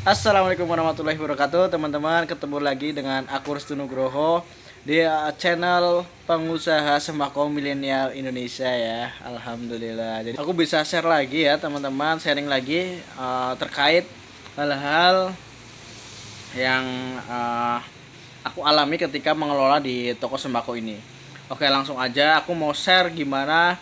Assalamualaikum warahmatullahi wabarakatuh, teman-teman. Ketemu lagi dengan aku Restu Nugroho di channel pengusaha sembako milenial Indonesia ya. Alhamdulillah. Jadi aku bisa share lagi ya, teman-teman, sharing lagi terkait hal-hal yang aku alami ketika mengelola di toko sembako ini. Oke, langsung aja aku mau share gimana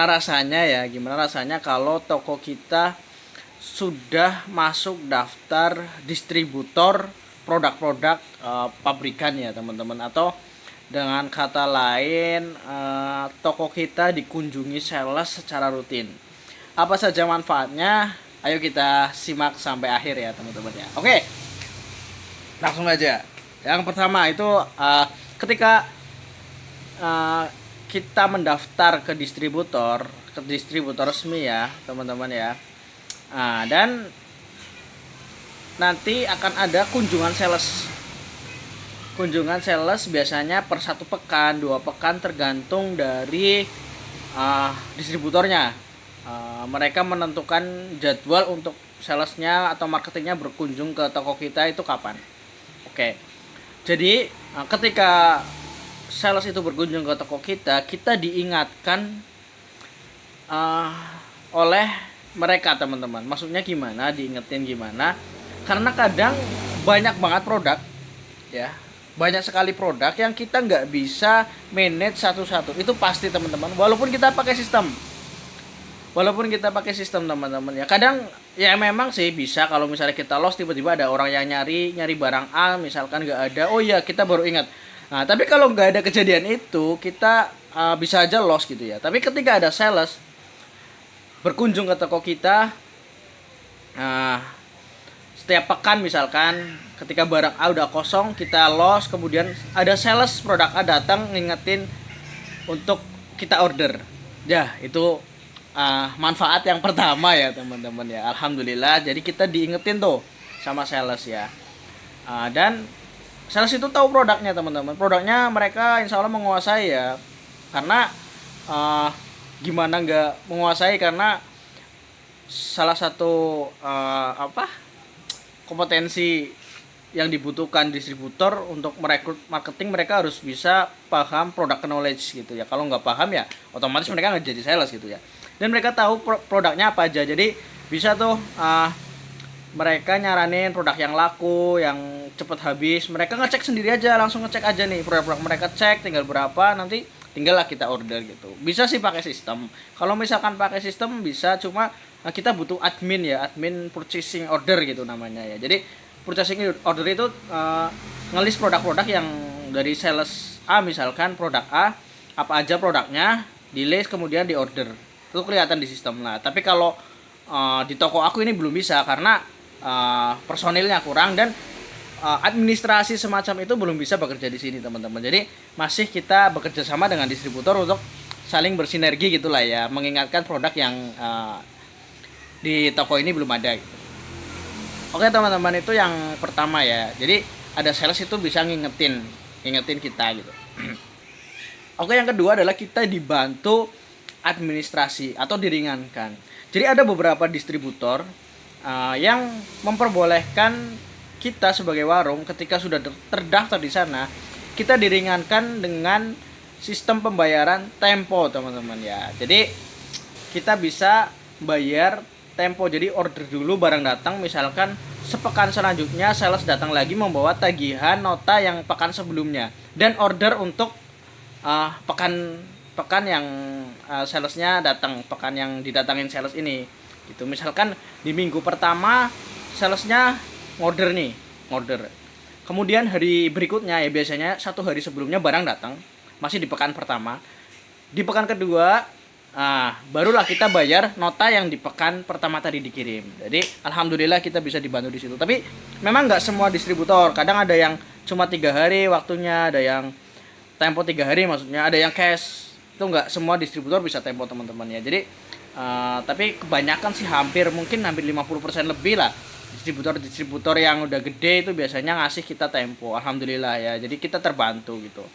rasanya ya, gimana rasanya kalau toko kita sudah masuk daftar distributor produk-produk pabrikan ya teman-teman, atau dengan kata lain toko kita dikunjungi sales secara rutin. Apa saja manfaatnya? Ayo kita simak sampai akhir ya teman-teman ya. Oke, langsung aja. Yang pertama itu ketika uh, kita mendaftar ke distributor resmi ya teman-teman ya. Dan nanti akan ada kunjungan sales. Kunjungan sales biasanya per 1 pekan, 2 pekan, tergantung dari distributornya. Mereka menentukan jadwal untuk salesnya atau marketingnya berkunjung ke toko kita itu kapan. Oke, jadi ketika sales itu berkunjung ke toko kita, kita diingatkan uh, oleh mereka teman-teman. Maksudnya gimana, diingetin gimana? Karena kadang banyak banget produk ya, banyak sekali produk yang kita nggak bisa manage satu-satu. Itu pasti teman-teman, walaupun kita pakai sistem teman-teman ya. Kadang ya memang sih bisa, kalau misalnya kita lost tiba-tiba ada orang yang nyari nyari barang A misalkan nggak ada, oh iya kita baru ingat. Nah tapi kalau nggak ada kejadian itu kita bisa aja lost gitu ya. Tapi ketika ada sales berkunjung ke toko kita, nah, setiap pekan misalkan ketika barang A udah kosong kita lost, kemudian ada sales produk A datang ngingetin untuk kita order ya. Itu manfaat yang pertama ya teman-teman ya. Alhamdulillah, jadi kita diingetin tuh sama sales ya. Dan sales itu tahu produknya teman-teman, produknya mereka insya Allah menguasai ya. Karena gimana nggak menguasai, karena salah satu kompetensi yang dibutuhkan distributor untuk merekrut marketing, mereka harus bisa paham product knowledge gitu ya. Kalau nggak paham ya otomatis mereka nggak jadi sales gitu ya. Dan mereka tahu produknya apa aja, jadi bisa tuh mereka nyaranin produk yang laku, yang cepet habis. Mereka ngecek sendiri aja, langsung ngecek aja nih produk-produk mereka, cek tinggal berapa, nanti tinggallah kita order gitu. Bisa sih pakai sistem. Kalau misalkan pakai sistem bisa, cuma kita butuh admin ya, admin purchasing order gitu namanya ya. Jadi purchasing order itu ngelis produk-produk yang dari sales A, misalkan produk A apa aja produknya, di list kemudian di order. Itu kelihatan di sistem lah. Tapi kalau di toko aku ini belum bisa karena personilnya kurang, dan administrasi semacam itu belum bisa bekerja di sini teman-teman. Jadi masih kita bekerja sama dengan distributor untuk saling bersinergi gitulah ya, mengingatkan produk yang di toko ini belum ada gitu. Oke teman-teman, itu yang pertama ya. Jadi ada sales itu bisa ngingetin kita gitu. Oke, yang kedua adalah kita dibantu administrasi atau diringankan. Jadi ada beberapa distributor yang memperbolehkan kita sebagai warung ketika sudah terdaftar di sana, kita diringankan dengan sistem pembayaran tempo teman-teman ya. Jadi kita bisa bayar tempo, jadi order dulu barang datang, misalkan sepekan selanjutnya sales datang lagi membawa tagihan nota yang pekan sebelumnya, dan order untuk pekan pekan yang salesnya datang, pekan yang didatangin sales ini gitu. Misalkan di minggu pertama salesnya order, kemudian hari berikutnya ya biasanya 1 hari sebelumnya barang datang, masih di pekan pertama. Di pekan kedua barulah kita bayar nota yang di pekan pertama tadi dikirim. Jadi alhamdulillah kita bisa dibantu di situ. Tapi memang nggak semua distributor, kadang ada yang cuma 3 hari waktunya, ada yang tempo 3 hari, maksudnya ada yang cash. Itu nggak semua distributor bisa tempo teman-teman ya. Jadi tapi kebanyakan sih hampir 50% lebih lah, distributor yang udah gede itu biasanya ngasih kita tempo. Alhamdulillah ya, jadi kita terbantu gitu.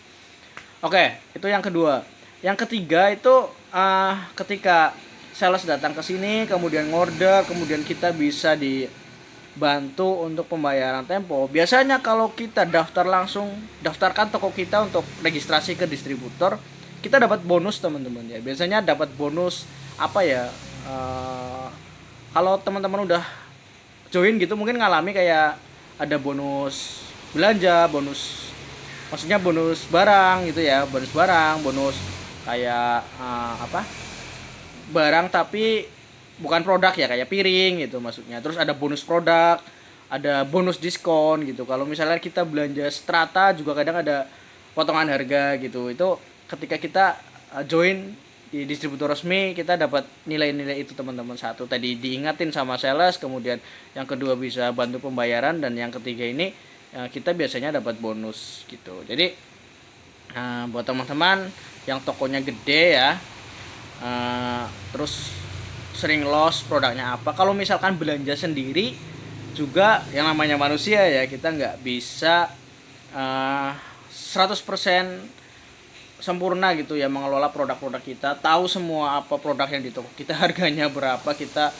Oke, itu yang kedua. Yang ketiga itu ketika sales datang ke sini kemudian ngorder, kemudian kita bisa bantu untuk pembayaran tempo. Biasanya kalau kita daftarkan toko kita untuk registrasi ke distributor, kita dapat bonus teman-teman ya. Biasanya dapat bonus apa ya? Kalau teman-teman udah join gitu mungkin ngalami kayak ada bonus belanja, bonus maksudnya bonus barang gitu ya, bonus kayak barang tapi bukan produk ya, kayak piring gitu maksudnya. Terus ada bonus produk, ada bonus diskon gitu. Kalau misalnya kita belanja Strata juga kadang ada potongan harga gitu. Itu ketika kita join di distributor resmi, kita dapat nilai-nilai itu teman-teman. Satu tadi diingatin sama sales, kemudian yang kedua bisa bantu pembayaran, dan yang ketiga ini kita biasanya dapat bonus gitu. Jadi buat teman-teman yang tokonya gede ya, terus sering loss produknya apa, kalau misalkan belanja sendiri juga yang namanya manusia ya, kita nggak bisa 100% sempurna gitu ya mengelola produk-produk kita, tahu semua apa produk yang di toko kita harganya berapa, kita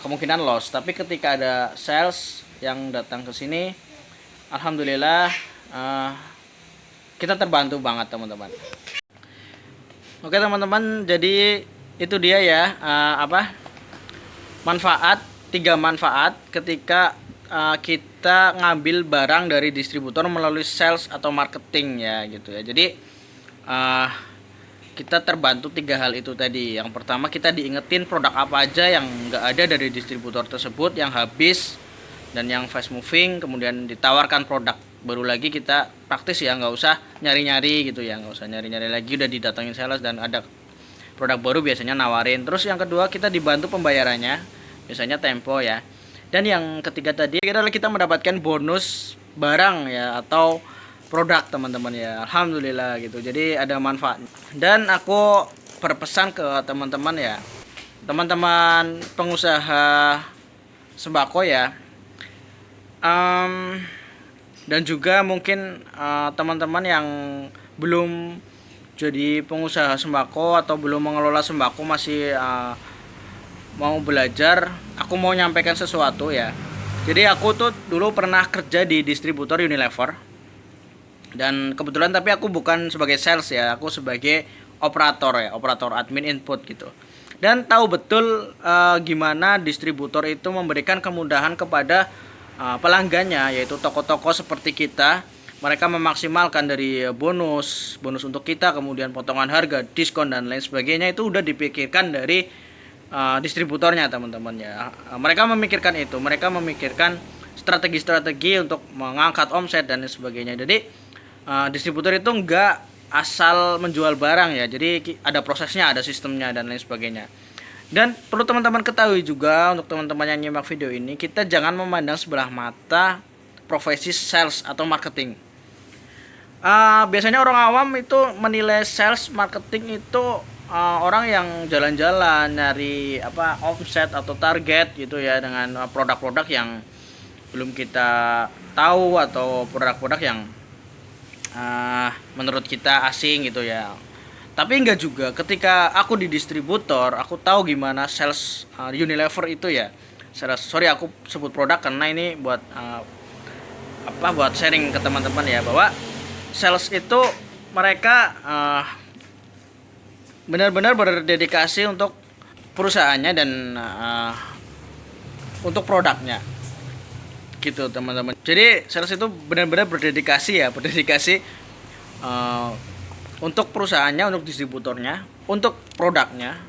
kemungkinan loss. Tapi ketika ada sales yang datang ke sini, alhamdulillah kita terbantu banget teman-teman. Oke teman-teman, jadi itu dia ya tiga manfaat ketika kita ngambil barang dari distributor melalui sales atau marketing ya gitu ya. Jadi kita terbantu 3 hal itu tadi. Yang pertama, kita diingetin produk apa aja yang nggak ada dari distributor tersebut, yang habis dan yang fast moving, kemudian ditawarkan produk baru lagi. Kita praktis ya, nggak usah nyari-nyari gitu ya, nggak usah nyari-nyari lagi, udah didatengin sales dan ada produk baru biasanya nawarin. Terus yang kedua, kita dibantu pembayarannya, biasanya tempo ya. Dan yang ketiga tadi adalah kita mendapatkan bonus barang ya atau produk teman-teman ya. Alhamdulillah gitu. Jadi ada manfaat. Dan aku berpesan ke teman-teman ya, teman-teman pengusaha sembako ya, dan juga mungkin teman-teman yang belum jadi pengusaha sembako atau belum mengelola sembako, masih mau belajar. Aku mau nyampaikan sesuatu ya. Jadi aku tuh dulu pernah kerja di distributor Unilever, dan kebetulan tapi aku bukan sebagai sales ya, aku sebagai operator ya, operator admin input gitu. Dan tahu betul gimana distributor itu memberikan kemudahan kepada pelanggannya, yaitu toko-toko seperti kita. Mereka memaksimalkan dari bonus untuk kita, kemudian potongan harga, diskon dan lain sebagainya, itu udah dipikirkan dari distributornya teman-teman ya. Mereka memikirkan itu, mereka memikirkan strategi-strategi untuk mengangkat omset dan lain sebagainya. Jadi distributor itu enggak asal menjual barang ya, jadi ada prosesnya, ada sistemnya dan lain sebagainya. Dan perlu teman-teman ketahui juga, untuk teman-teman yang nyimak video ini, kita jangan memandang sebelah mata profesi sales atau marketing. Biasanya orang awam itu menilai sales marketing itu orang yang jalan-jalan nyari omset atau target gitu ya, dengan produk-produk yang belum kita tahu atau produk-produk yang menurut kita asing gitu ya. Tapi enggak juga. Ketika aku di distributor, aku tahu gimana sales Unilever itu ya. Sorry aku sebut produk karena ini buat buat sharing ke teman-teman ya, bahwa sales itu mereka benar-benar berdedikasi untuk perusahaannya dan untuk produknya gitu teman-teman. Jadi sales itu benar-benar berdedikasi untuk perusahaannya, untuk distributornya, untuk produknya,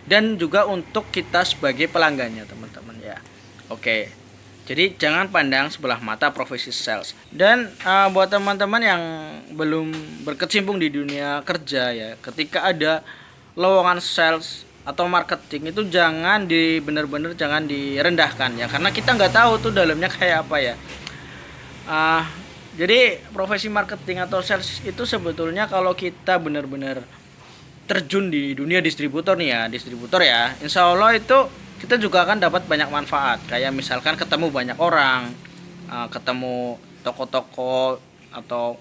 dan juga untuk kita sebagai pelanggannya teman-teman ya. Oke, jadi jangan pandang sebelah mata profesi sales. Dan buat teman-teman yang belum berkecimpung di dunia kerja ya, ketika ada lowongan sales atau marketing itu jangan jangan direndahkan ya, karena kita nggak tahu tuh dalamnya kayak apa ya. Jadi profesi marketing atau sales itu sebetulnya kalau kita benar-benar terjun di dunia distributor nih ya, insya Allah itu kita juga akan dapat banyak manfaat. Kayak misalkan ketemu banyak orang, ketemu toko-toko atau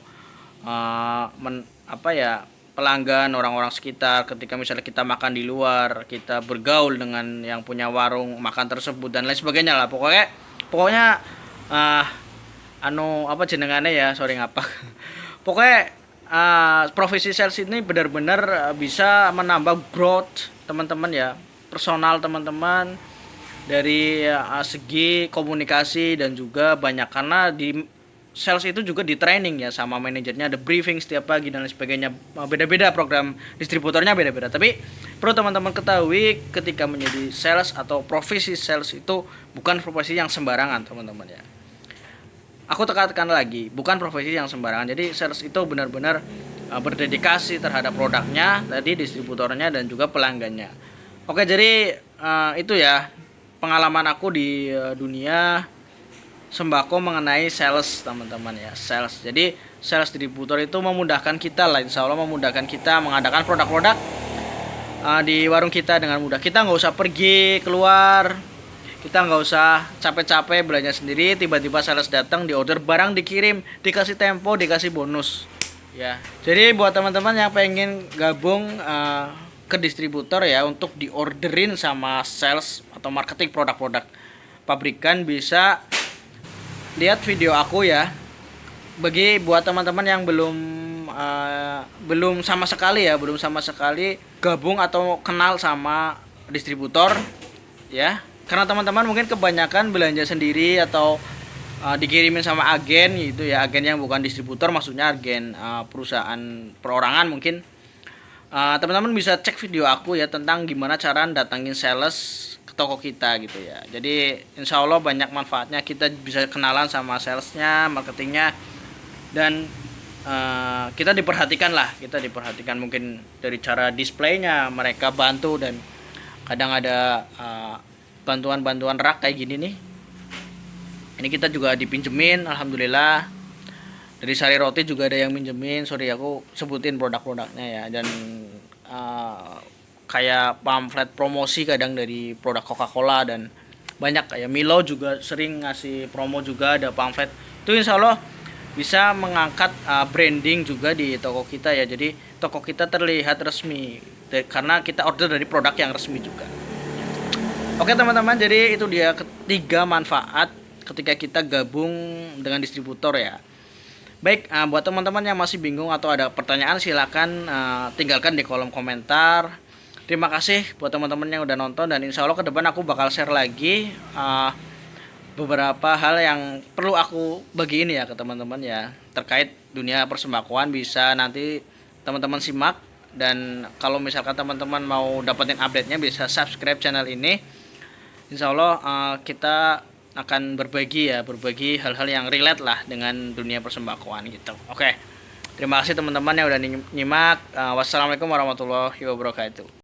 pelanggan, orang-orang sekitar. Ketika misalnya kita makan di luar, kita bergaul dengan yang punya warung makan tersebut dan lain sebagainya lah. Pokoknya pokoknya apa jenengannya ya, sorry ngapak. Pokoknya profesi sales ini benar-benar bisa menambah growth teman-teman ya, personal teman-teman, dari segi komunikasi dan juga banyak, karena di sales itu juga di training ya sama manajernya, ada briefing setiap pagi dan lain sebagainya. Beda-beda program distributornya, beda-beda, tapi perlu teman-teman ketahui ketika menjadi sales atau profesi sales itu bukan profesi yang sembarangan teman-teman ya. Aku tekankan lagi, bukan profesi yang sembarangan. Jadi sales itu benar-benar berdedikasi terhadap produknya, tadi distributornya dan juga pelanggannya. Oke, jadi itu ya pengalaman aku di dunia sembako mengenai sales teman-teman ya, sales. Jadi sales distributor itu memudahkan kita lah, insya Allah memudahkan kita mengadakan produk-produk di warung kita dengan mudah. Kita nggak usah pergi keluar, kita nggak usah capek-capek belanja sendiri, tiba-tiba sales datang, di order barang, dikirim, dikasih tempo, dikasih bonus ya. Jadi buat teman-teman yang pengen gabung ke distributor ya, untuk diorderin sama sales atau marketing produk-produk pabrikan, bisa lihat video aku ya. Bagi buat teman-teman yang belum sama sekali gabung atau kenal sama distributor ya, karena teman-teman mungkin kebanyakan belanja sendiri atau dikirimin sama agen gitu ya, agen yang bukan distributor, maksudnya agen perusahaan perorangan mungkin. Teman-teman bisa cek video aku ya tentang gimana cara datangin sales ke toko kita gitu ya. Jadi insya Allah banyak manfaatnya, kita bisa kenalan sama salesnya, marketingnya, dan kita diperhatikan mungkin dari cara displaynya mereka bantu, dan kadang ada bantuan rak kayak gini nih, ini kita juga dipinjemin, alhamdulillah. Dari Sari Roti juga ada yang minjemin, sorry aku sebutin produk-produknya ya, dan kayak pamflet promosi kadang dari produk Coca-Cola, dan banyak kayak Milo juga sering ngasih promo juga, ada pamflet itu, insya Allah bisa mengangkat branding juga di toko kita ya. Jadi toko kita terlihat resmi karena kita order dari produk yang resmi juga. Oke teman-teman, jadi itu dia ketiga manfaat ketika kita gabung dengan distributor ya. Baik, buat teman-teman yang masih bingung atau ada pertanyaan, silakan tinggalkan di kolom komentar. Terima kasih buat teman-teman yang udah nonton, dan insya Allah ke depan aku bakal share lagi beberapa hal yang perlu aku bagiin ya ke teman-teman ya, terkait dunia persembakoan. Bisa nanti teman-teman simak, dan kalau misalkan teman-teman mau dapetin update-nya bisa subscribe channel ini. Insya Allah kita akan berbagi hal-hal yang relate lah dengan dunia persembakoan gitu. Oke, terima kasih teman-teman yang udah nyimak. Wassalamualaikum warahmatullahi wabarakatuh.